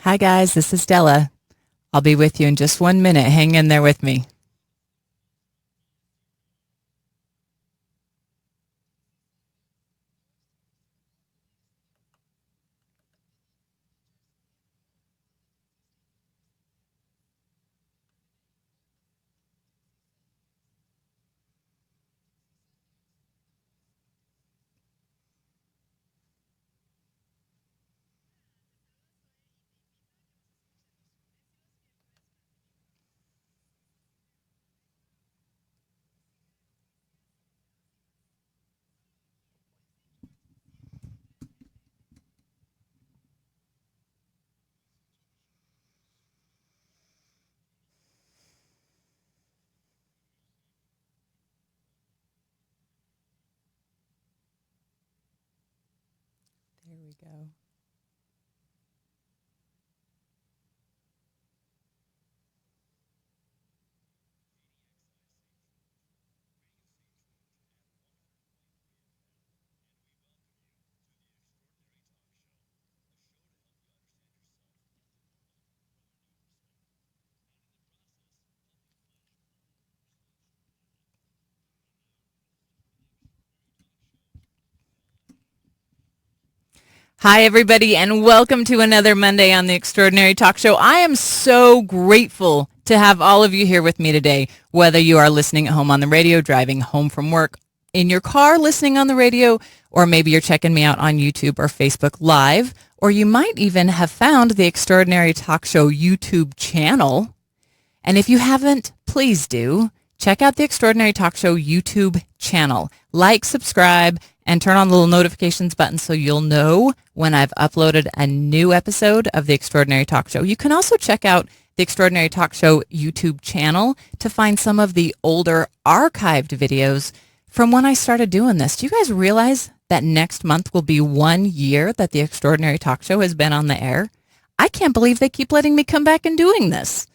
Hi guys, this is Della. I'll be with you in just 1 minute. Hang in there with me. There we go. Hi, everybody, and welcome to another Monday on the Extraordinary Talk Show. I am so grateful to have all of you here with me today, whether you are listening at home on the radio, driving home from work, in your car listening on the radio, or maybe you're checking me out on YouTube or Facebook Live, or you might even have found the Extraordinary Talk Show YouTube channel. And if you haven't, please do. Check out the Extraordinary Talk Show YouTube channel. Like, subscribe, and turn on the little notifications button so you'll know when I've uploaded a new episode of the Extraordinary Talk Show. You can also check out the Extraordinary Talk Show YouTube channel to find some of the older archived videos from when I started doing this. Do you guys realize that next month will be 1 year that the Extraordinary Talk Show has been on the air? I can't believe they keep letting me come back and doing this.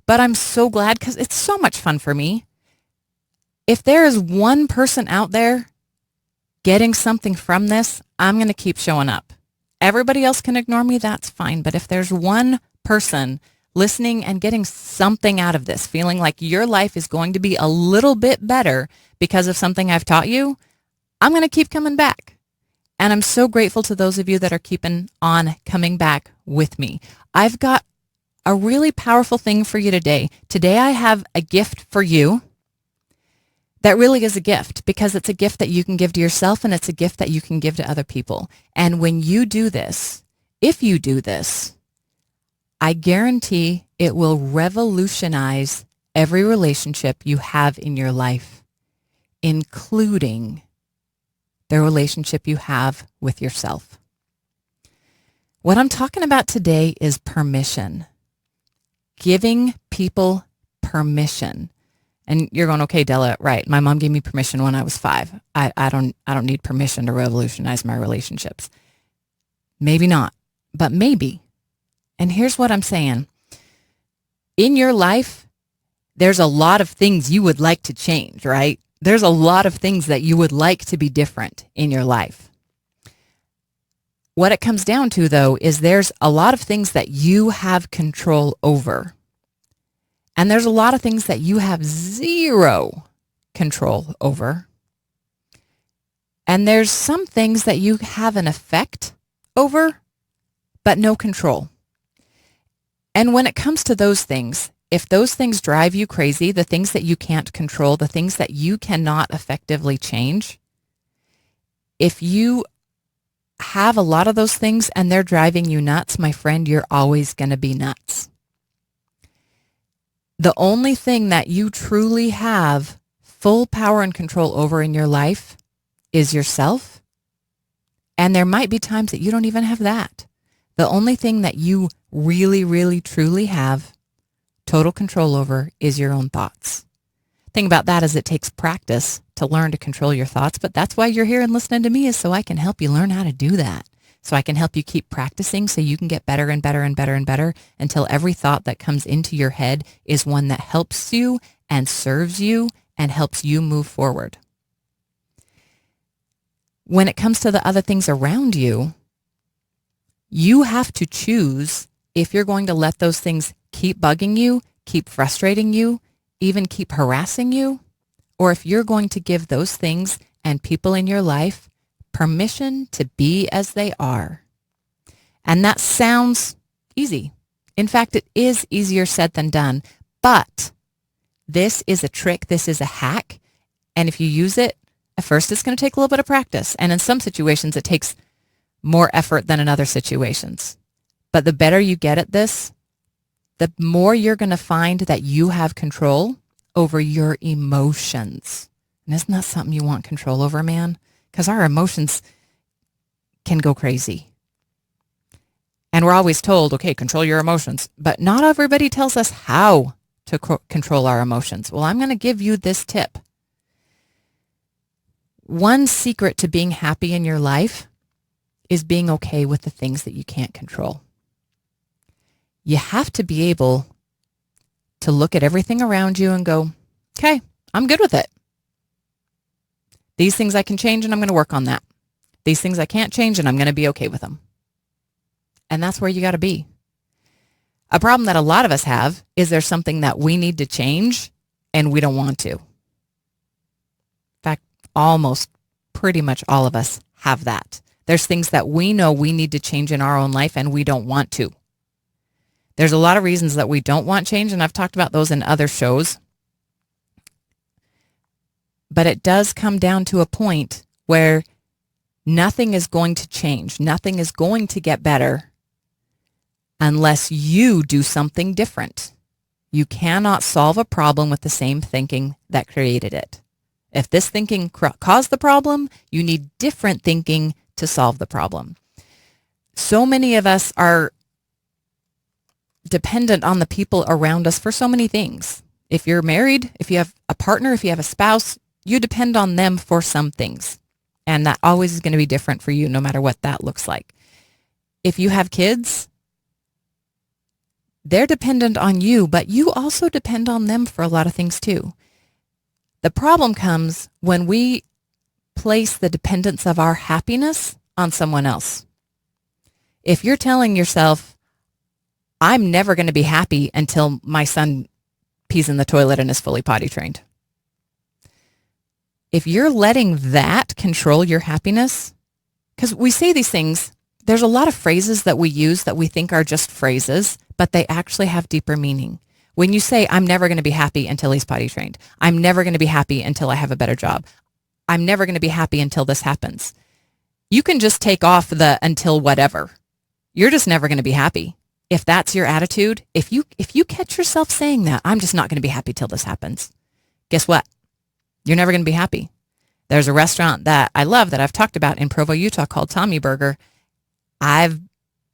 But I'm so glad because it's so much fun for me. If there is one person out there getting something from this, I'm going to keep showing up. Everybody else can ignore me, that's fine. But if there's one person listening and getting something out of this, feeling like your life is going to be a little bit better because of something I've taught you, I'm going to keep coming back. And I'm so grateful to those of you that are keeping on coming back with me. I've got a really powerful thing for you today. Today I have a gift for you that really is a gift because it's a gift that you can give to yourself and it's a gift that you can give to other people. And when you do this, if you do this, I guarantee it will revolutionize every relationship you have in your life, including the relationship you have with yourself. What I'm talking about today is permission. Giving people permission. And you're going, okay, Della, right. My mom gave me permission when I was 5. I don't need permission to revolutionize my relationships. Maybe not, but maybe. And here's what I'm saying. In your life, there's a lot of things you would like to change, right? There's a lot of things that you would like to be different in your life. What it comes down to, though, is there's a lot of things that you have control over. And there's a lot of things that you have zero control over. And there's some things that you have an effect over, but no control. And when it comes to those things, if those things drive you crazy, the things that you can't control, the things that you cannot effectively change, if you have a lot of those things and they're driving you nuts, my friend, you're always going to be nuts. The only thing that you truly have full power and control over in your life is yourself. And there might be times that you don't even have that. The only thing that you really, really, truly have total control over is your own thoughts. The thing about that is it takes practice to learn to control your thoughts, but that's why you're here and listening to me is so I can help you learn how to do that. So I can help you keep practicing so you can get better and better and better and better until every thought that comes into your head is one that helps you and serves you and helps you move forward. When it comes to the other things around you, you have to choose if you're going to let those things keep bugging you, keep frustrating you, even keep harassing you, or if you're going to give those things and people in your life permission to be as they are. And that sounds easy. In fact, it is easier said than done, but this is a trick, this is a hack, and if you use it, at first it's going to take a little bit of practice, and in some situations it takes more effort than in other situations. But the better you get at this, the more you're going to find that you have control over your emotions. And isn't that something you want control over, man? Because our emotions can go crazy. And we're always told, okay, control your emotions. But not everybody tells us how to control our emotions. Well, I'm going to give you this tip. One secret to being happy in your life is being okay with the things that you can't control. You have to be able to look at everything around you and go, okay, I'm good with it. These things I can change and I'm going to work on that. These things I can't change and I'm going to be okay with them. And that's where you got to be. A problem that a lot of us have is there's something that we need to change and we don't want to. In fact, almost pretty much all of us have that. There's things that we know we need to change in our own life and we don't want to. There's a lot of reasons that we don't want change, and I've talked about those in other shows. But it does come down to a point where nothing is going to change. Nothing is going to get better unless you do something different. You cannot solve a problem with the same thinking that created it. If this thinking caused the problem, you need different thinking to solve the problem. So many of us are dependent on the people around us for so many things. If you're married, if you have a partner, if you have a spouse, you depend on them for some things. And that always is going to be different for you, no matter what that looks like. If you have kids, they're dependent on you, but you also depend on them for a lot of things too. The problem comes when we place the dependence of our happiness on someone else. If you're telling yourself, I'm never going to be happy until my son pees in the toilet and is fully potty trained. If you're letting that control your happiness, because we say these things, there's a lot of phrases that we use that we think are just phrases, but they actually have deeper meaning. When you say, I'm never going to be happy until he's potty trained. I'm never going to be happy until I have a better job. I'm never going to be happy until this happens. You can just take off the until whatever. You're just never going to be happy. If that's your attitude, if you catch yourself saying that, I'm just not going to be happy till this happens, guess what? You're never going to be happy. There's a restaurant that I love that I've talked about in Provo, Utah called Tommy Burger. I've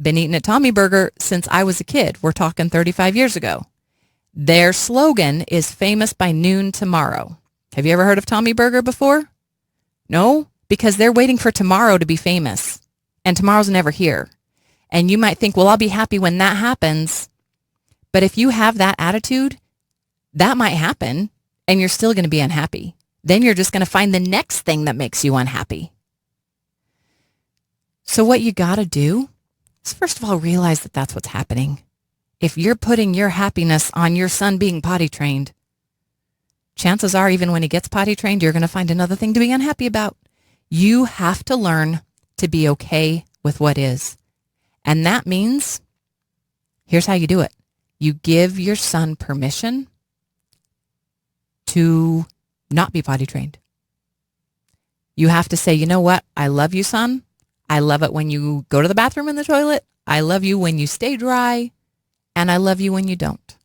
been eating at Tommy Burger since I was a kid. We're talking 35 years ago. Their slogan is famous by noon tomorrow. Have you ever heard of Tommy Burger before? No? Because they're waiting for tomorrow to be famous. And tomorrow's never here. And you might think, well, I'll be happy when that happens. But if you have that attitude, that might happen and you're still going to be unhappy. Then you're just going to find the next thing that makes you unhappy. So what you got to do is first of all, realize that that's what's happening. If you're putting your happiness on your son being potty trained, chances are even when he gets potty trained, you're going to find another thing to be unhappy about. You have to learn to be okay with what is. And that means, here's how you do it. You give your son permission to not be potty trained. You have to say, you know what? I love you, son. I love it when you go to the bathroom in the toilet. I love you when you stay dry. And I love you when you don't.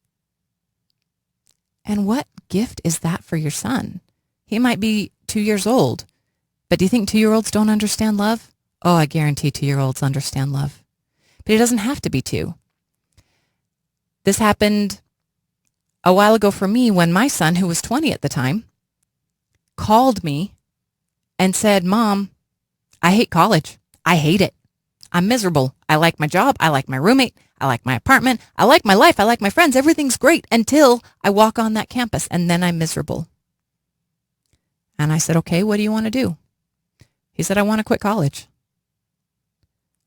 And what gift is that for your son? He might be 2 years old, but do you think 2-year-olds don't understand love? Oh, I guarantee 2-year-olds understand love. But it doesn't have to be 2. This happened a while ago for me when my son, who was 20 at the time, called me and said, Mom, I hate college. I hate it. I'm miserable. I like my job. I like my roommate. I like my apartment. I like my life. I like my friends. Everything's great until I walk on that campus and then I'm miserable. And I said, okay, what do you want to do? He said, I want to quit college.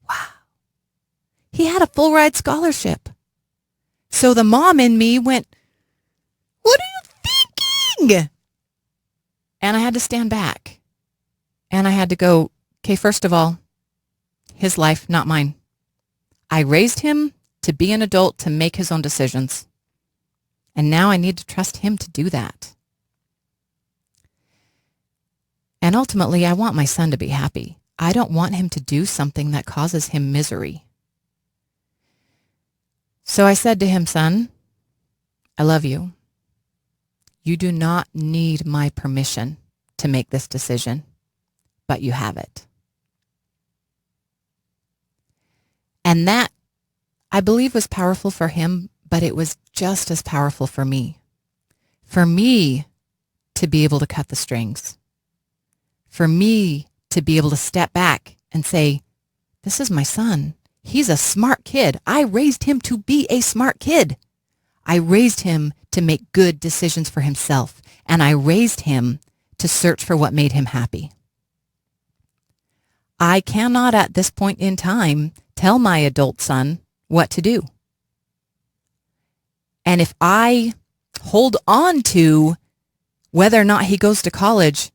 Wow. He had a full ride scholarship. So the mom in me went, what are you thinking? And I had to stand back. And I had to go, okay, first of all, his life, not mine. I raised him to be an adult, to make his own decisions. And now I need to trust him to do that. And ultimately, I want my son to be happy. I don't want him to do something that causes him misery. So I said to him, son, I love you. You do not need my permission to make this decision, but you have it. And that, I believe, was powerful for him, but it was just as powerful for me. For me to be able to cut the strings. For me to be able to step back and say, this is my son. He's a smart kid. I raised him to be a smart kid. I raised him to make good decisions for himself, and I raised him to search for what made him happy. I cannot at this point in time tell my adult son what to do. And if I hold on to whether or not he goes to college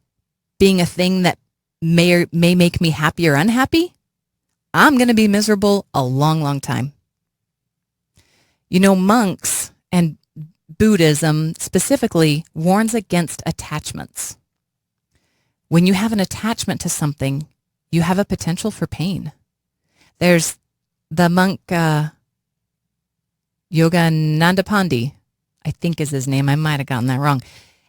being a thing that may make me happy or unhappy, I'm going to be miserable a long, long time. You know, monks and Buddhism specifically warns against attachments. When you have an attachment to something, you have a potential for pain. There's the monk Yogananda Pandey, I think is his name. I might have gotten that wrong.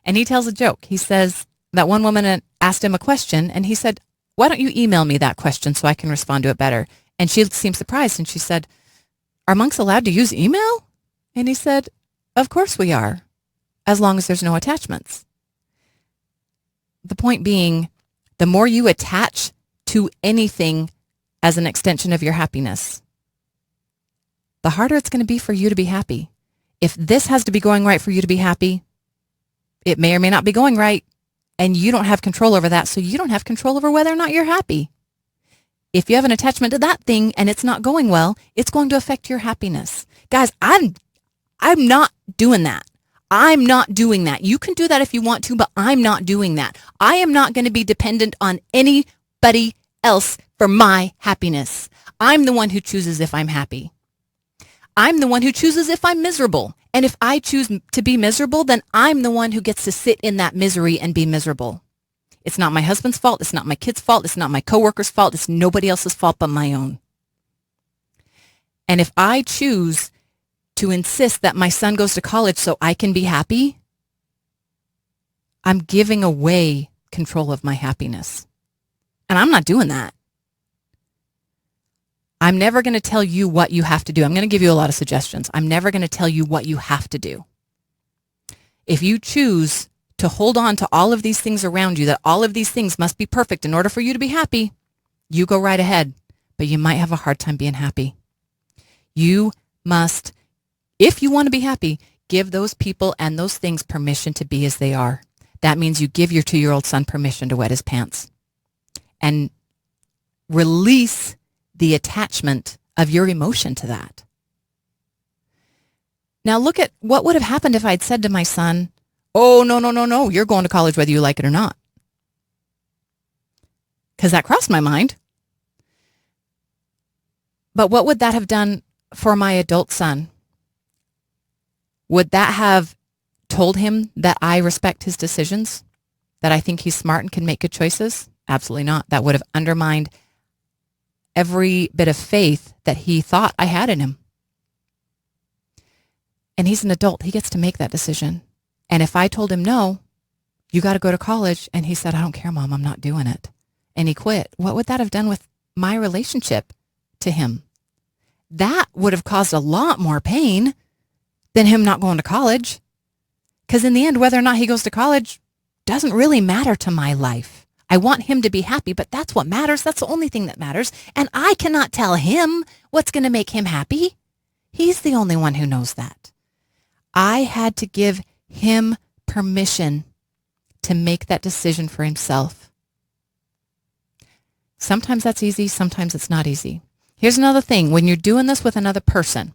And he tells a joke. He says that one woman asked him a question, and he said, why don't you email me that question so I can respond to it better? And she seemed surprised, and she said, are monks allowed to use email? And he said, of course we are, as long as there's no attachments. The point being, the more you attach to anything as an extension of your happiness, the harder it's going to be for you to be happy. If this has to be going right for you to be happy, it may or may not be going right, and you don't have control over that, so you don't have control over whether or not you're happy. If you have an attachment to that thing and it's not going well, it's going to affect your happiness. Guys, I'm not doing that. I'm not doing that. You can do that if you want to, but I'm not doing that. I am not going to be dependent on anybody else for my happiness. I'm the one who chooses if I'm happy. I'm the one who chooses if I'm miserable. And if I choose to be miserable, then I'm the one who gets to sit in that misery and be miserable. It's not my husband's fault. It's not my kid's fault. It's not my coworker's fault. It's nobody else's fault but my own. And if I choose to insist that my son goes to college so I can be happy, I'm giving away control of my happiness. And I'm not doing that. I'm never going to tell you what you have to do. I'm going to give you a lot of suggestions. I'm never going to tell you what you have to do. If you choose to hold on to all of these things around you, that all of these things must be perfect in order for you to be happy, you go right ahead, but you might have a hard time being happy. You must, if you want to be happy, give those people and those things permission to be as they are. That means you give your 2-year-old son permission to wet his pants and release the attachment of your emotion to that. Now look at what would have happened if I'd said to my son, oh, no, you're going to college whether you like it or not. Because that crossed my mind. But what would that have done for my adult son? Would that have told him that I respect his decisions? That I think he's smart and can make good choices? Absolutely not. That would have undermined every bit of faith that he thought I had in him. And he's an adult. He gets to make that decision. And if I told him, no, you got to go to college, and he said, I don't care, Mom, I'm not doing it, and he quit, what would that have done with my relationship to him? That would have caused a lot more pain than him not going to college. Because in the end, whether or not he goes to college doesn't really matter to my life. I want him to be happy, but that's what matters. That's the only thing that matters. And I cannot tell him what's going to make him happy. He's the only one who knows that. I had to give him permission to make that decision for himself. Sometimes that's easy. Sometimes it's not easy. Here's another thing. When you're doing this with another person,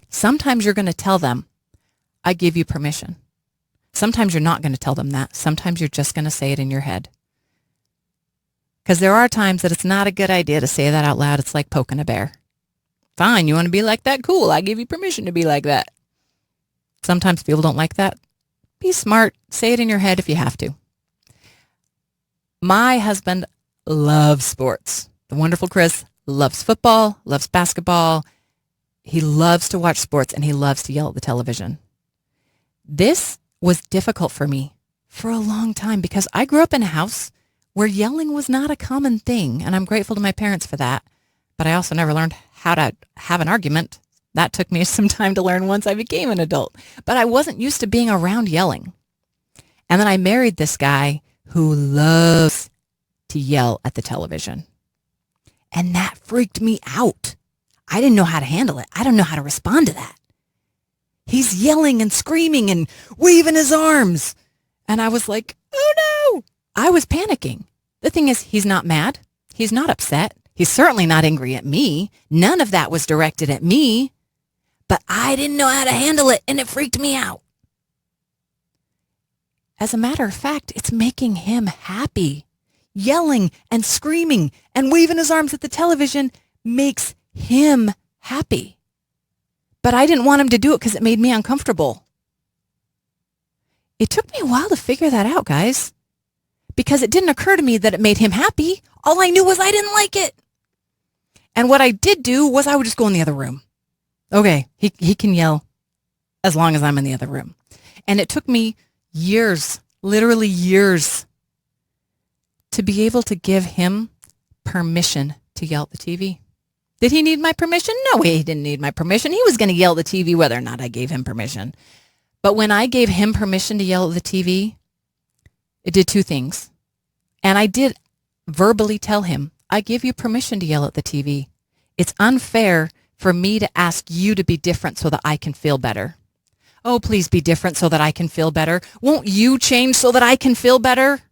sometimes you're going to tell them, I give you permission. Sometimes you're not going to tell them that. Sometimes you're just going to say it in your head. Because there are times that it's not a good idea to say that out loud. It's like poking a bear. Fine, you want to be like that? Cool, I give you permission to be like that. Sometimes people don't like that. Be smart. Say it in your head if you have to. My husband loves sports. The wonderful Chris loves football, loves basketball. He loves to watch sports, and he loves to yell at the television. This was difficult for me for a long time because I grew up in a house where yelling was not a common thing, and I'm grateful to my parents for that. But I also never learned how to have an argument. That took me some time to learn once I became an adult. But I wasn't used to being around yelling. And then I married this guy who loves to yell at the television. And that freaked me out. I didn't know how to handle it. I don't know how to respond to that. He's yelling and screaming and waving his arms. And I was like, oh no. I was panicking. The thing is, he's not mad. He's not upset. He's certainly not angry at me. None of that was directed at me. But I didn't know how to handle it, and it freaked me out. As a matter of fact, it's making him happy. Yelling and screaming and waving his arms at the television makes him happy. But I didn't want him to do it because it made me uncomfortable. It took me a while to figure that out, guys, because it didn't occur to me that it made him happy. All I knew was I didn't like it. And what I did do was I would just go in the other room. Okay, he can yell as long as I'm in the other room. And it took me years, literally years, to be able to give him permission to yell at the TV. Did he need my permission? No, he didn't need my permission. He was going to yell at the TV whether or not I gave him permission. But when I gave him permission to yell at the TV, it did two things. And I did verbally tell him, I give you permission to yell at the TV. It's unfair for me to ask you to be different so that I can feel better. Oh, please be different so that I can feel better. Won't you change so that I can feel better?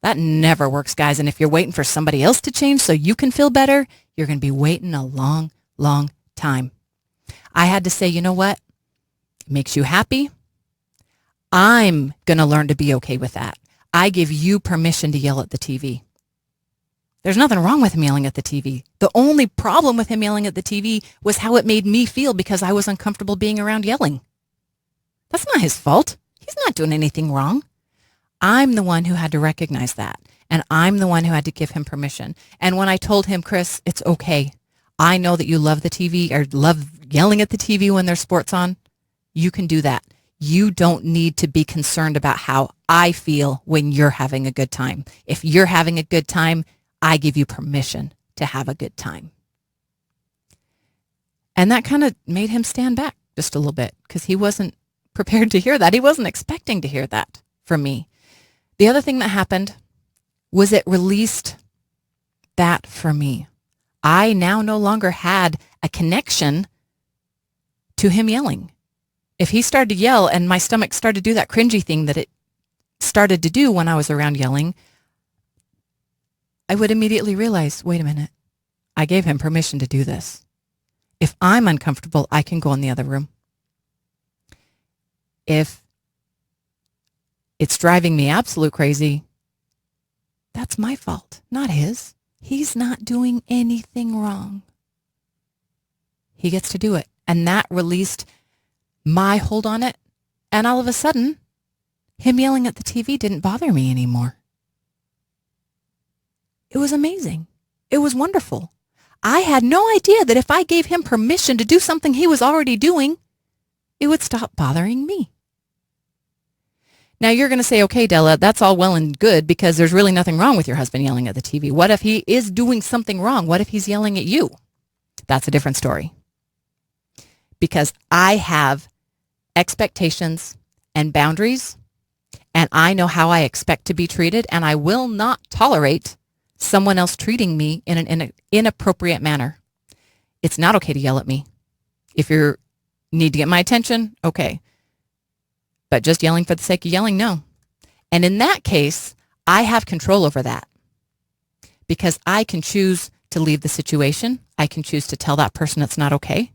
That never works, guys. And if you're waiting for somebody else to change so you can feel better, you're going to be waiting a long, long time. I had to say, you know what? It makes you happy. I'm going to learn to be okay with that. I give you permission to yell at the TV. There's nothing wrong with him yelling at the TV. The only problem with him yelling at the TV was how it made me feel because I was uncomfortable being around yelling. That's not his fault. He's not doing anything wrong. I'm the one who had to recognize that, and I'm the one who had to give him permission. And when I told him, Chris, it's okay. I know that you love the TV or love yelling at the TV when there's sports on. You can do that. You don't need to be concerned about how I feel when you're having a good time. If you're having a good time, I give you permission to have a good time. And that kind of made him stand back just a little bit because he wasn't prepared to hear that. He wasn't expecting to hear that from me. The other thing that happened was it released that for me. I now no longer had a connection to him yelling. If he started to yell and my stomach started to do that cringy thing that it started to do when I was around yelling, I would immediately realize, wait a minute, I gave him permission to do this. If I'm uncomfortable, I can go in the other room. If it's driving me absolute crazy, that's my fault, not his. He's not doing anything wrong. He gets to do it. And that released my hold on it. And all of a sudden, him yelling at the TV didn't bother me anymore. It was amazing. It was wonderful. I had no idea that if I gave him permission to do something he was already doing, it would stop bothering me. Now you're going to say, okay, Della, that's all well and good because there's really nothing wrong with your husband yelling at the TV. What if he is doing something wrong? What if he's yelling at you? That's a different story. Because I have expectations and boundaries, and I know how I expect to be treated, and I will not tolerate someone else treating me in an inappropriate manner. It's not okay to yell at me. If you need to get my attention, okay. But just yelling for the sake of yelling, no. And in that case, I have control over that because I can choose to leave the situation. I can choose to tell that person it's not okay.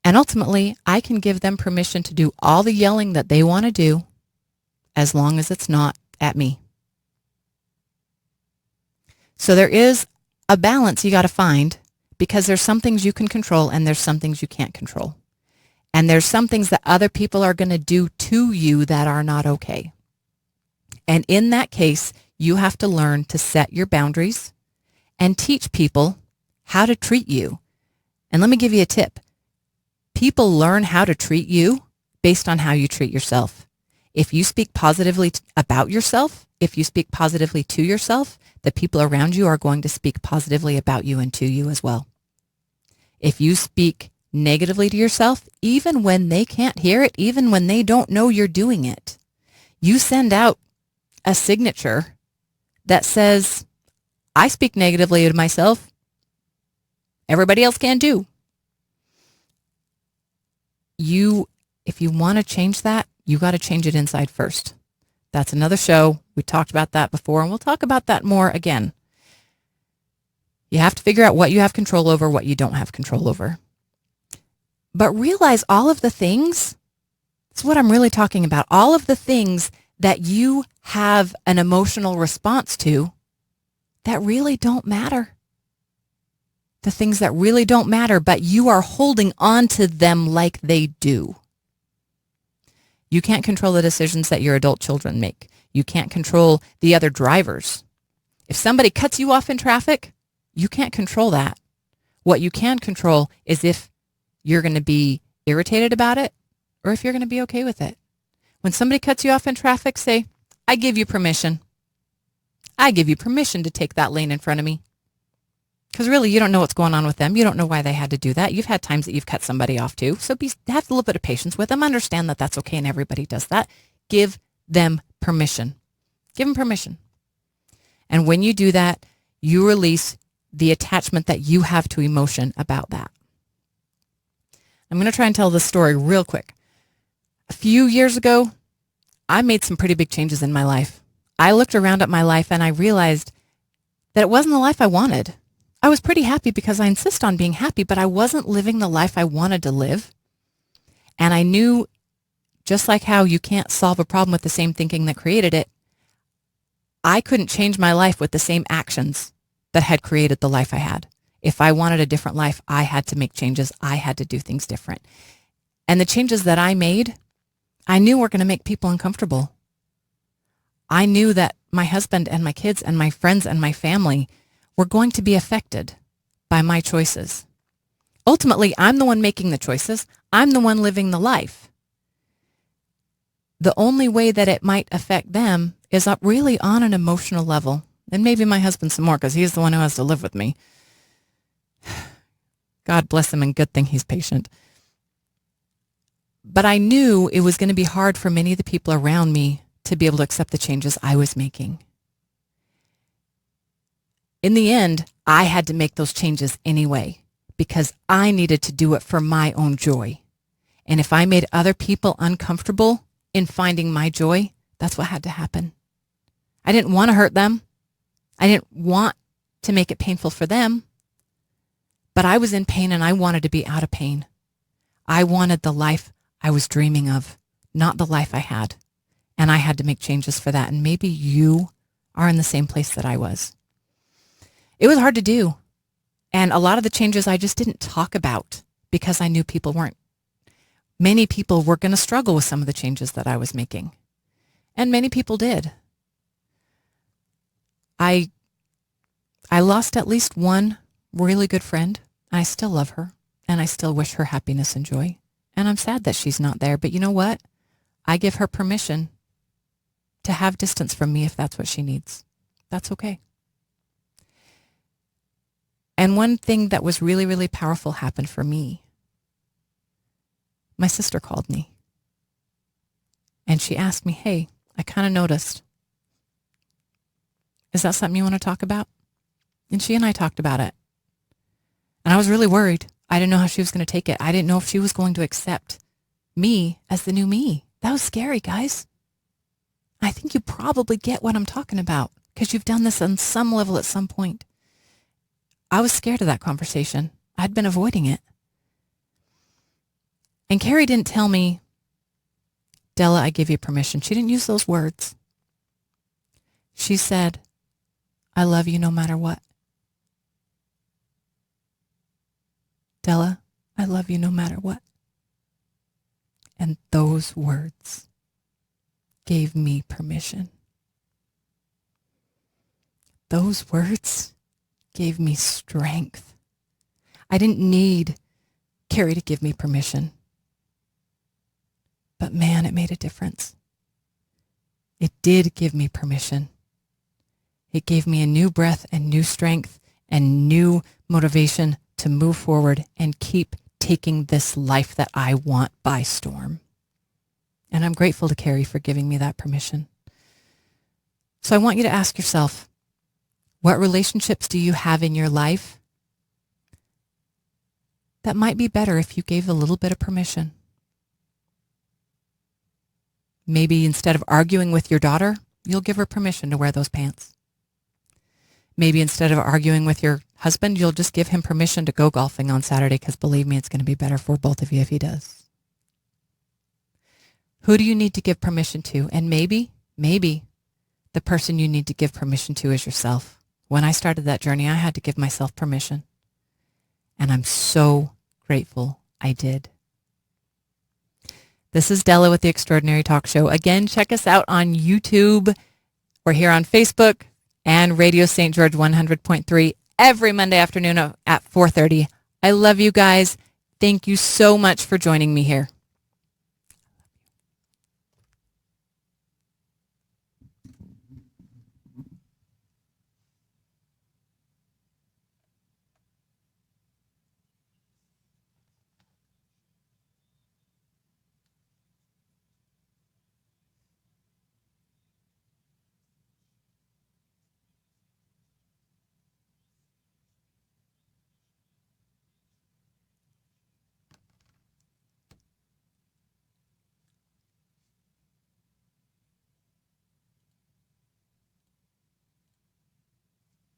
And ultimately, I can give them permission to do all the yelling that they want to do as long as it's not at me. So there is a balance you got to find, because there's some things you can control and there's some things you can't control. And there's some things that other people are going to do to you that are not okay. And in that case, you have to learn to set your boundaries and teach people how to treat you. And let me give you a tip. People learn how to treat you based on how you treat yourself. If you speak positively about yourself, if you speak positively to yourself, the people around you are going to speak positively about you and to you as well. If you speak negatively to yourself, even when they can't hear it, even when they don't know you're doing it, you send out a signature that says, I speak negatively to myself. Everybody else can too. If you want to change that, you got to change it inside first. That's another show. We talked about that before, and we'll talk about that more again. You have to figure out what you have control over, what you don't have control over. But realize all of the things, that's what I'm really talking about, all of the things that you have an emotional response to that really don't matter. The things that really don't matter, but you are holding on to them like they do. You can't control the decisions that your adult children make. You can't control the other drivers. If somebody cuts you off in traffic, you can't control that. What you can control is if you're going to be irritated about it or if you're going to be okay with it. When somebody cuts you off in traffic, say, I give you permission. I give you permission to take that lane in front of me. Because really, you don't know what's going on with them. You don't know why they had to do that. You've had times that you've cut somebody off too. So have a little bit of patience with them. Understand that that's okay and everybody does that. Give them permission. Give them permission. And when you do that, you release the attachment that you have to emotion about that. I'm going to try and tell this story real quick. A few years ago, I made some pretty big changes in my life. I looked around at my life and I realized that it wasn't the life I wanted. I was pretty happy because I insist on being happy, but I wasn't living the life I wanted to live. And I knew, just like how you can't solve a problem with the same thinking that created it, I couldn't change my life with the same actions that had created the life I had. If I wanted a different life, I had to make changes. I had to do things different. And the changes that I made, I knew were going to make people uncomfortable. I knew that my husband and my kids and my friends and my family were going to be affected by my choices. Ultimately, I'm the one making the choices. I'm the one living the life. The only way that it might affect them is up really on an emotional level. And maybe my husband some more, because he's the one who has to live with me. God bless him, and good thing he's patient. But I knew it was going to be hard for many of the people around me to be able to accept the changes I was making. In the end, I had to make those changes anyway, because I needed to do it for my own joy. And if I made other people uncomfortable in finding my joy, that's what had to happen. I didn't want to hurt them. I didn't want to make it painful for them. But I was in pain and I wanted to be out of pain. I wanted the life I was dreaming of, not the life I had. And I had to make changes for that. And maybe you are in the same place that I was. It was hard to do. And a lot of the changes I just didn't talk about because I knew people weren't. Many people were going to struggle with some of the changes that I was making. And many people did. I lost at least one really good friend. I still love her. And I still wish her happiness and joy. And I'm sad that she's not there. But you know what? I give her permission to have distance from me if that's what she needs. That's okay. And one thing that was really, really powerful happened for me. My sister called me. And she asked me, hey, I kind of noticed. Is that something you want to talk about? And she and I talked about it. And I was really worried. I didn't know how she was going to take it. I didn't know if she was going to accept me as the new me. That was scary, guys. I think you probably get what I'm talking about because you've done this on some level at some point. I was scared of that conversation. I'd been avoiding it. And Carrie didn't tell me, Della, I give you permission. She didn't use those words. She said, I love you no matter what. Della, I love you no matter what. And those words gave me permission. Those words gave me strength. I didn't need Carrie to give me permission. But man, it made a difference. It did give me permission. It gave me a new breath and new strength and new motivation to move forward and keep taking this life that I want by storm. And I'm grateful to Carrie for giving me that permission. So I want you to ask yourself, what relationships do you have in your life that might be better if you gave a little bit of permission? Maybe instead of arguing with your daughter, you'll give her permission to wear those pants. Maybe instead of arguing with your husband, you'll just give him permission to go golfing on Saturday, because believe me, it's going to be better for both of you if he does. Who do you need to give permission to? And maybe the person you need to give permission to is yourself. When I started that journey, I had to give myself permission. And I'm so grateful I did. This is Della with the Extraordinary Talk Show. Again, check us out on YouTube. We're here on Facebook and Radio St. George 100.3 every Monday afternoon at 4:30. I love you guys. Thank you so much for joining me here.